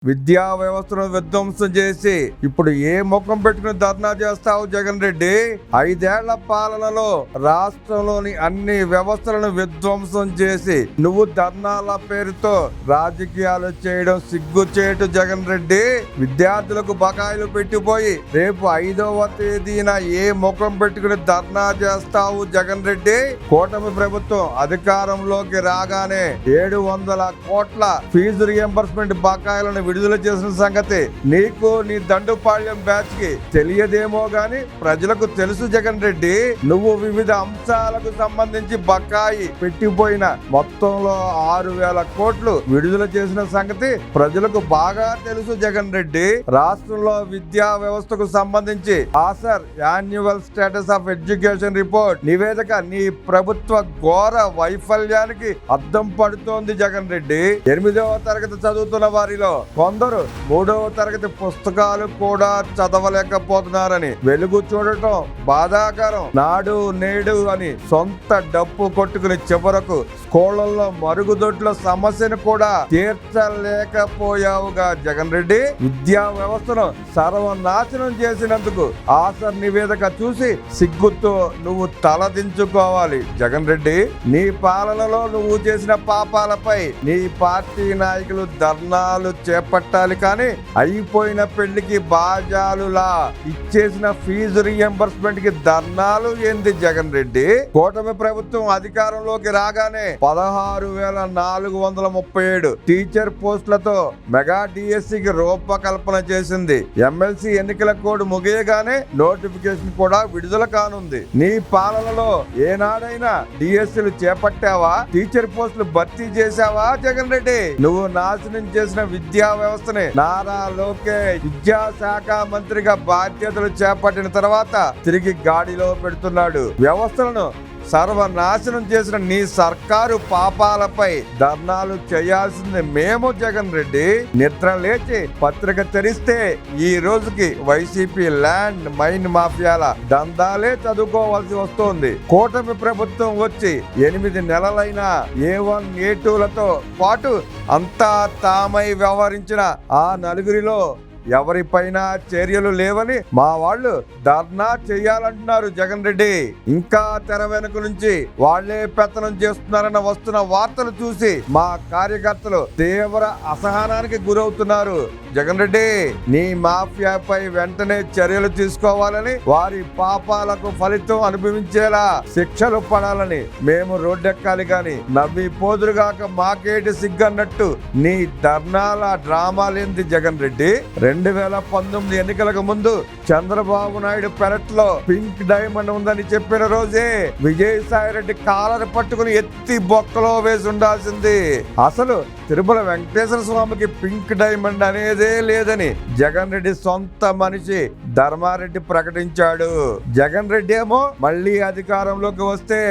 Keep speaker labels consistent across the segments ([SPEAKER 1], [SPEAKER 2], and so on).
[SPEAKER 1] విద్యా వ్యవస్థను విధ్వంసం చేసి ఇప్పుడు ఏ ముఖం పెట్టుకుని ధర్నా చేస్తావు జగన్ రెడ్డి? 5 ఏళ్ల పాలనలో రాష్ట్రంలోని అన్ని వ్యవస్థలను విధ్వంసం చేసి నువ్వు ధర్నాల పేరుతో రాజకీయాలు చేయడం సిగ్గుచేటు జగన్ రెడ్డి. విద్యార్థులకు బకాయిలు పెట్టిపోయి రేపు 5వ తేదీన ఏ ముఖం పెట్టుకుని ధర్నా చేస్తావు జగన్ రెడ్డి? కూటమి ప్రభుత్వం అధికారంలోకి రాగానే 700 కోట్ల ఫీజు రియంబర్స్మెంట్ బకాయిలను విడుదల చేసిన సంగతి నీకు నీ దండుపాళ్యం బ్యాచ్ కి తెలియదేమో గాని ప్రజలకు తెలుసు జగన్ రెడ్డి. నువ్వు వివిధ అంశాలకు సంబంధించి బకాయి పెట్టిపోయిన మొత్తంలో 6,000 కోట్లు విడుదల చేసిన సంగతి ప్రజలకు బాగా తెలుసు జగన్ రెడ్డి. రాష్ట్రంలో విద్యా వ్యవస్థకు సంబంధించి ASER annual status of education report నివేదిక నీ ప్రభుత్వ ఘోర వైఫల్యానికి అద్దం పడుతోంది జగన్ రెడ్డి. 8వ తరగతి చదువుతున్న వారిలో కొందరు 3వ తరగతి పుస్తకాలు కూడా చదవలేకపోతున్నారని వెలుగు చూడటం బాధాకరం. నాడు నేడు అని సొంత డప్పు కొట్టుకుని చివరకు స్కూళ్లలో మరుగుదొడ్ల సమస్యను కూడా తీర్చలేకపోయావుగా జగన్ రెడ్డి. విద్యా వ్యవస్థను సర్వనాశనం చేసినందుకు ఆసర్ నివేదిక చూసి సిగ్గుతో నువ్వు తలదించుకోవాలి జగన్ రెడ్డి. నీ పాలనలో నువ్వు చేసిన పాపాలపై నీ పార్టీ నాయకులు ధర్నాలు చేపట్టాలి కానీ అయిపోయిన పెళ్లికి బాజాలులా ఇచ్చేసిన ఫీజు రియంబర్స్మెంట్ కి ధర్నాలు ఏంది జగన్ రెడ్డి? కూటమి ప్రభుత్వం అధికారంలోకి రాగానే 16,437 టీచర్ పోస్టులతో మెగా డిఎస్సికి రూపకల్పన చేసింది. ఎమ్మెల్సీ ఎన్నికల కోడ్ ముగియగానే నోటిఫికేషన్ కూడా విడుదల కానుంది. నీ పాలనలో ఏనాడైనా డిఎస్సీలు చేపట్టావా? టీచర్ పోస్టులు భర్తీ చేశావా జగన్ రెడ్డి? నువ్వు నాశనం చేసిన విద్యా వ్యవస్థని నారా లోకేష్ విద్యాశాఖ మంత్రిగా బాధ్యతలు చేపట్టిన తర్వాత తిరిగి గాడిలో పెడుతున్నాడు. వ్యవస్థలను సర్వనాశనం చేసిన నీ సర్కారు పాపాలపై ధర్నాలు చేయాల్సింది మేము జగన్ రెడ్డి. నిద్ర లేచి పత్రిక తెరిస్తే ఈ రోజుకి వైసీపీ ల్యాండ్ మైన్ మాఫియాల దందాలే చదువుకోవాల్సి వస్తోంది. కూటమి ప్రభుత్వం వచ్చి 8 నెలలైనా A1 A2లతో పాటు అంతా తామై వ్యవహరించిన ఆ నలుగురిలో ఎవరిపైన చర్యలు లేవని మా వాళ్ళు ధర్నా చేయాలంటున్నారు జగన్ రెడ్డి. ఇంకా తెర వెనుక నుంచి వాళ్లే పెత్తనం చేస్తున్నారన్న వస్తున్న వార్తలు చూసి మా కార్యకర్తలు తీవ్ర అసహనానికి గురవుతున్నారు జగన్ రెడ్డి. నీ మాఫియాపై వెంటనే చర్యలు తీసుకోవాలని, వారి పాపాలకు ఫలితం అనుభవించేలా శిక్షలు పడాలని మేము రోడ్డెక్కాలి గాని నవ్వి పోదురుగాక మాకేటి సిగ్గన్నట్టు నీ ధర్నాల డ్రామాలేంది జగన్ రెడ్డి? 2019 ఎన్నికలకు ముందు చంద్రబాబు నాయుడు పెరట్లో పింక్ డైమండ్ ఉందని చెప్పిన రోజే విజయసాయి రెడ్డి కాలర్ పట్టుకుని ఎత్తి బొక్కలో వేసి ఉండాల్సింది. అసలు తిరుమల వెంకటేశ్వర స్వామికి పింక్ డైమండ్ అనేదే లేదని జగన్ రెడ్డి సొంత మనిషి ధర్మారెడ్డి ప్రకటించాడు. జగన్ రెడ్డి ఏమో మళ్ళీ అధికారంలోకి వస్తే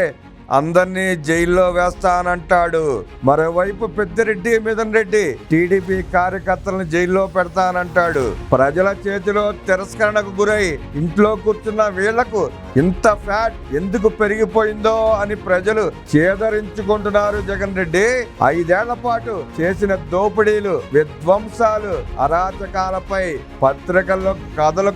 [SPEAKER 1] అందరినీ జైల్లో వేస్తానంటాడు. మరోవైపు పెద్దిరెడ్డి మిథున్ రెడ్డి టీడీపీ కార్యకర్తలను జైల్లో పెడతానంటాడు. ప్రజల చేతిలో తిరస్కరణకు గురై ఇంట్లో కూర్చున్న వీళ్లకు ఇంత ఫ్యాట్ ఎందుకు పెరిగిపోయిందో అని ప్రజలు చేదరించుకుంటున్నారు జగన్ రెడ్డి. 5 ఏళ్ల పాటు చేసిన దోపిడీలు, విధ్వంసాలు, అరాచకాలపై పత్రికల్లో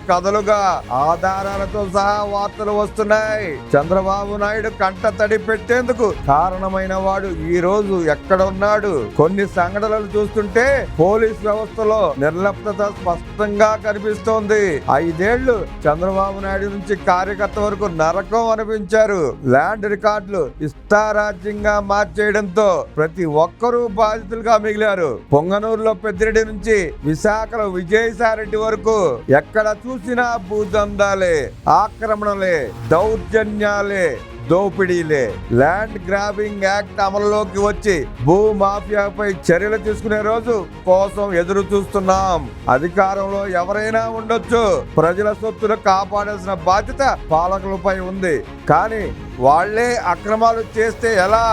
[SPEAKER 1] కథలుగా ఆధారాలతో సహా వార్తలు వస్తున్నాయి. చంద్రబాబు నాయుడు కంట తడి పెట్టేందుకు కారణమైన వాడు ఈ రోజు ఎక్కడ ఉన్నాడు? కొన్ని సంఘటనలు చూస్తుంటే పోలీస్ వ్యవస్థలో నిర్లిప్తత స్పష్టంగా కనిపిస్తోంది. 5 ఏళ్లు చంద్రబాబు నాయుడు నుంచి కార్యకర్త వరకు నరకం అనిపించారు. ల్యాండ్ రికార్డులు ఇష్టారాజ్యంగా మార్చేయడంతో ప్రతి ఒక్కరూ బాధితులుగా మిగిలారు. పొంగనూరులో పెద్దిరెడ్డి నుంచి విశాఖలో విజయసాయిరెడ్డి వరకు ఎక్కడ చూసినా భూదందాలే, ఆక్రమణలే, దౌర్జన్యాలే, దోపిడీలే. ల్యాండ్ గ్రాబింగ్ యాక్ట్ అమలులోకి వచ్చి భూ మాఫియాపై చర్యలు తీసుకునే రోజు కోసం ఎదురు చూస్తున్నాం. అధికారంలో ఎవరైనా ఉండొచ్చు, ప్రజల సొత్తును కాపాడాల్సిన బాధ్యత పాలకులపై ఉంది. కానీ వాళ్లే అక్రమాలు చేస్తే ఎలా?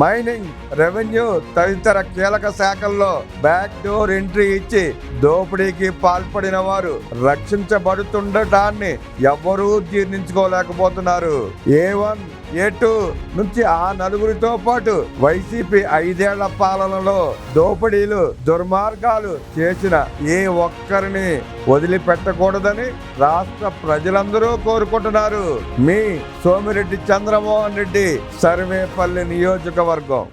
[SPEAKER 1] మైనింగ్, రెవెన్యూ తదితర కీలక శాఖల్లో బ్యాక్ డోర్ ఎంట్రీ ఇచ్చి దోపిడీకి పాల్పడిన వారు రక్షించబడుతుండటాన్ని ఎవ్వరూ జీర్ణించుకోలేకపోతున్నారు. A1 A2 నుంచి ఆ నలుగురితో పాటు వైసీపీ 5 ఏళ్ల పాలనలో దోపిడీలు దుర్మార్గాలు చేసిన ఏ ఒక్కరిని వదిలిపెట్టకూడదని రాష్ట్ర ప్రజలందరూ కోరుకుంటున్నారు. మీ సోమిరెడ్డి చంద్రమోహన్ రెడ్డి, సర్వేపల్లి నియోజకవర్గం.